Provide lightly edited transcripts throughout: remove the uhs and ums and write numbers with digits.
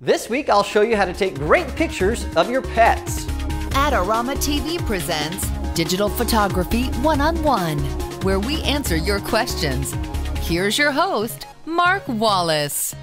This week, I'll show you how to take great pictures of your pets. Adorama TV presents Digital Photography One-on-One, where we answer your questions. Here's your host, Mark Wallace.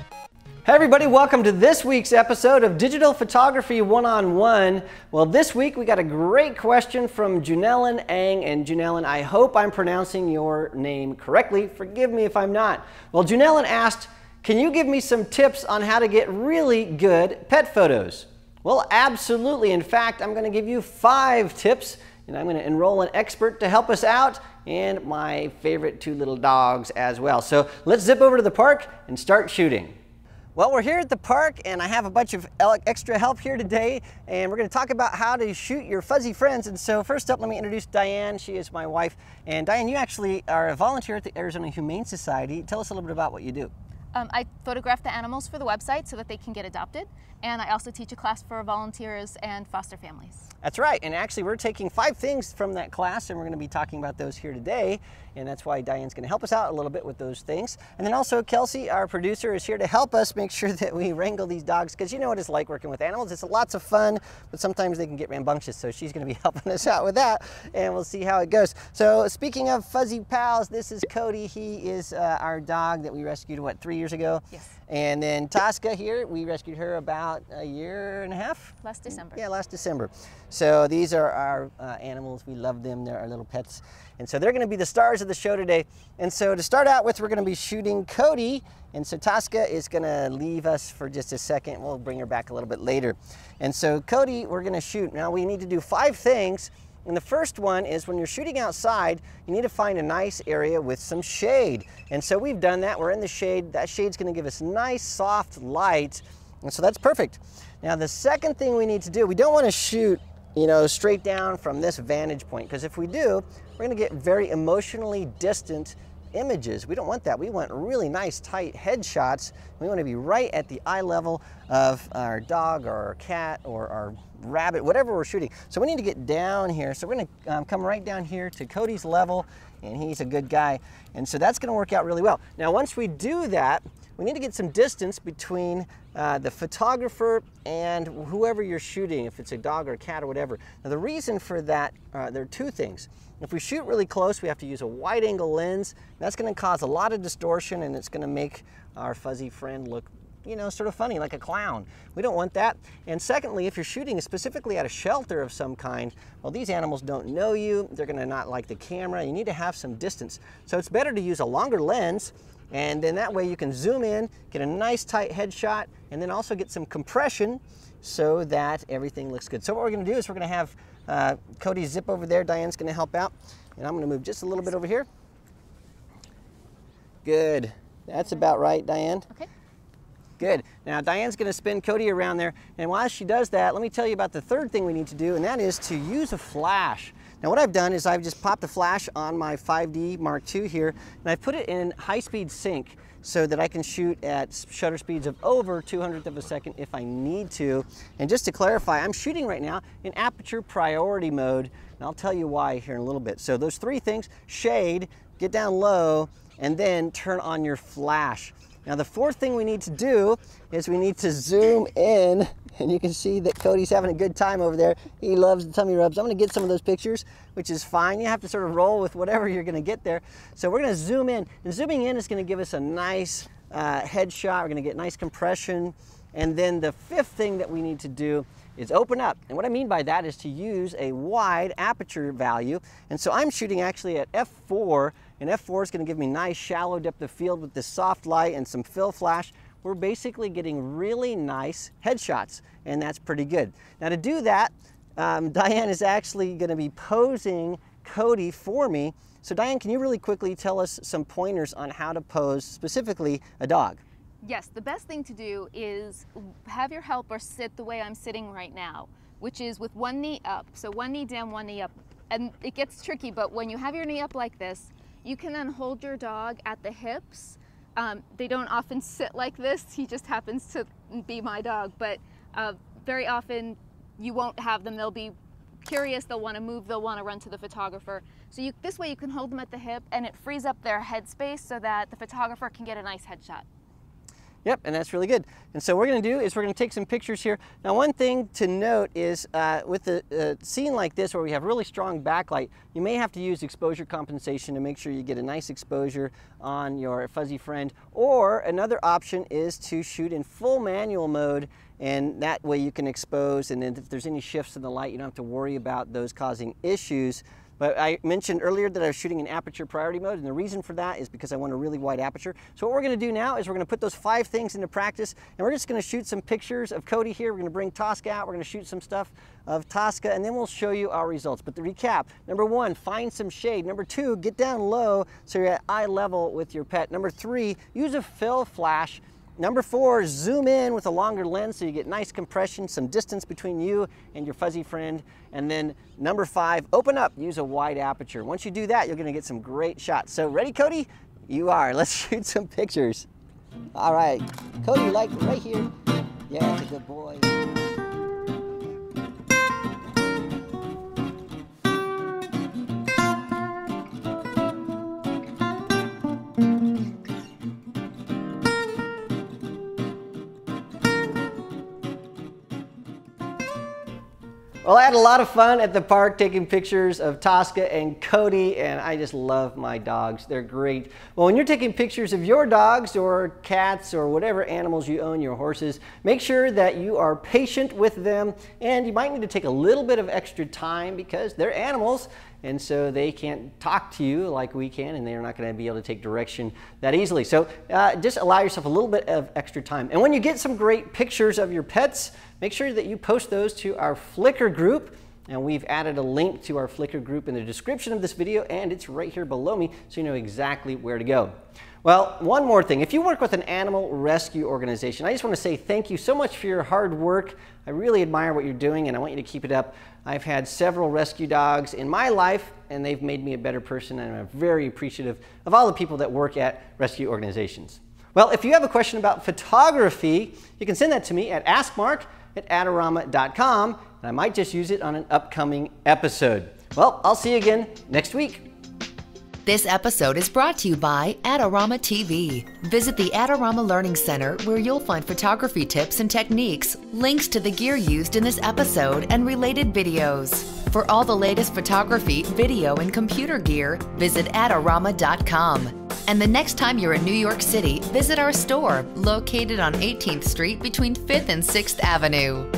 Hey everybody, welcome to this week's episode of Digital Photography One-on-One. Well, this week we got a great question from Junellen Ang. And Junellen, I hope I'm pronouncing your name correctly. Forgive me if I'm not. Well, Junellen asked, can you give me some tips on how to get really good pet photos? Well, absolutely. In fact, I'm going to give you 5 tips, and I'm going to enroll an expert to help us out, and my favorite 2 little dogs as well. So let's zip over to the park and start shooting. Well, we're here at the park, and I have a bunch of extra help here today, and we're going to talk about how to shoot your fuzzy friends. And so first up, let me introduce Diane. She is my wife. And Diane, you actually are a volunteer at the Arizona Humane Society. Tell us a little bit about what you do. I photograph the animals for the website so that they can get adopted, and I also teach a class for volunteers and foster families. That's right, and actually we're taking 5 things from that class, and we're going to be talking about those here today, and that's why Diane's going to help us out a little bit with those things. And then also Kelsey, our producer, is here to help us make sure that we wrangle these dogs, because you know what it's like working with animals. It's lots of fun, but sometimes they can get rambunctious, so she's going to be helping us out with that, and we'll see how it goes. So speaking of fuzzy pals, this is Cody. He is our dog that we rescued, what, 3 years ago? Yes. And then Tosca here, we rescued her about a year and a half? Last December. Yeah, last December. So these are our animals. We love them. They're our little pets. And so they're going to be the stars of the show today. And so to start out with, we're going to be shooting Cody. And so Tosca is going to leave us for just a second. We'll bring her back a little bit later. And so Cody, we're going to shoot. Now we need to do 5 things. And the first one is when you're shooting outside, you need to find a nice area with some shade. And so we've done that. We're in the shade. That shade's going to give us nice, soft light. And so that's perfect. Now the second thing we need to do, we don't want to shoot, straight down from this vantage point, because if we do, we're going to get very emotionally distant images. We don't want that. We want really nice, tight headshots. We want to be right at the eye level of our dog or our cat or our rabbit, whatever we're shooting. So we need to get down here. So we're going to come right down here to Cody's level, and he's a good guy. And so that's going to work out really well. Now, once we do that, we need to get some distance between the photographer and whoever you're shooting, if it's a dog or a cat or whatever. Now, the reason for that, there are 2 things. If we shoot really close, we have to use a wide angle lens. That's going to cause a lot of distortion, and it's going to make our fuzzy friend look sort of funny, like a clown. We don't want that. And secondly, if you're shooting specifically at a shelter of some kind, well, these animals don't know you. They're going to not like the camera. You need to have some distance. So it's better to use a longer lens, and then that way you can zoom in, get a nice tight headshot, and then also get some compression so that everything looks good. So what we're going to do is we're going to have Cody zip over there. Diane's going to help out, and I'm going to move just a little bit over here. Good. That's about right, Diane. Okay. Good. Now Diane's going to spin Cody around there, and while she does that, let me tell you about the third thing we need to do, and that is to use a flash. Now what I've done is I've just popped the flash on my 5D Mark II here, and I've put it in high-speed sync so that I can shoot at shutter speeds of over 200th of a second if I need to. And just to clarify, I'm shooting right now in aperture priority mode, and I'll tell you why here in a little bit. So those 3 things: shade, get down low, and then turn on your flash. Now the 4th thing we need to do is we need to zoom in, and you can see that Cody's having a good time over there. He loves the tummy rubs. I'm going to get some of those pictures, which is fine. You have to sort of roll with whatever you're going to get there. So we're going to zoom in, and zooming in is going to give us a nice headshot. We're going to get nice compression. And then the 5th thing that we need to do is open up. And what I mean by that is to use a wide aperture value. And so I'm shooting actually at f4, and f4 is going to give me nice shallow depth of field with this soft light and some fill flash. We're basically getting really nice headshots, and that's pretty good. Now to do that, Diane is actually going to be posing Cody for me. So Diane, can you really quickly tell us some pointers on how to pose specifically a dog? Yes, the best thing to do is have your helper sit the way I'm sitting right now, which is with one knee up. So one knee down, one knee up. And it gets tricky, but when you have your knee up like this, you can then hold your dog at the hips. They don't often sit like this. He just happens to be my dog, but very often you won't have them. They'll be curious, they'll want to move, they'll want to run to the photographer. So this way you can hold them at the hip, and it frees up their headspace so that the photographer can get a nice headshot. Yep, and that's really good. And so what we're going to do is we're going to take some pictures here. Now, one thing to note is with a scene like this where we have really strong backlight, you may have to use exposure compensation to make sure you get a nice exposure on your fuzzy friend. Or another option is to shoot in full manual mode, and that way you can expose, and then if there's any shifts in the light, you don't have to worry about those causing issues. But I mentioned earlier that I was shooting in aperture priority mode, and the reason for that is because I want a really wide aperture. So what we're going to do now is we're going to put those 5 things into practice, and we're just going to shoot some pictures of Cody here. We're going to bring Tosca out. We're going to shoot some stuff of Tosca, and then we'll show you our results. But to recap, number 1, find some shade. Number 2, get down low so you're at eye level with your pet. Number 3, use a fill flash. Number 4, zoom in with a longer lens so you get nice compression, some distance between you and your fuzzy friend. And then number 5, open up, use a wide aperture. Once you do that, you're gonna get some great shots. So ready, Cody? You are. Let's shoot some pictures. All right, Cody, like right here. Yeah, that's a good boy. Well, I had a lot of fun at the park taking pictures of Tosca and Cody, and I just love my dogs. They're great. Well, when you're taking pictures of your dogs or cats or whatever animals you own, your horses, make sure that you are patient with them, and you might need to take a little bit of extra time because they're animals, and so they can't talk to you like we can, and they're not going to be able to take direction that easily. So just allow yourself a little bit of extra time. And when you get some great pictures of your pets, make sure that you post those to our Flickr group. And we've added a link to our Flickr group in the description of this video, and it's right here below me so you know exactly where to go. Well, one more thing. If you work with an animal rescue organization, I just want to say thank you so much for your hard work. I really admire what you're doing, and I want you to keep it up. I've had several rescue dogs in my life, and they've made me a better person, and I'm very appreciative of all the people that work at rescue organizations. Well, if you have a question about photography, you can send that to me at askmark@adorama.com, and I might just use it on an upcoming episode. Well, I'll see you again next week. This episode is brought to you by Adorama TV. Visit the Adorama Learning Center where you'll find photography tips and techniques, links to the gear used in this episode, and related videos. For all the latest photography, video, and computer gear, visit adorama.com. And the next time you're in New York City, visit our store located on 18th Street between 5th and 6th Avenue.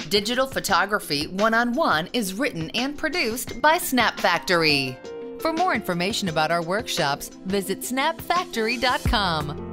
Digital Photography One-on-One is written and produced by Snap Factory. For more information about our workshops, visit snapfactory.com.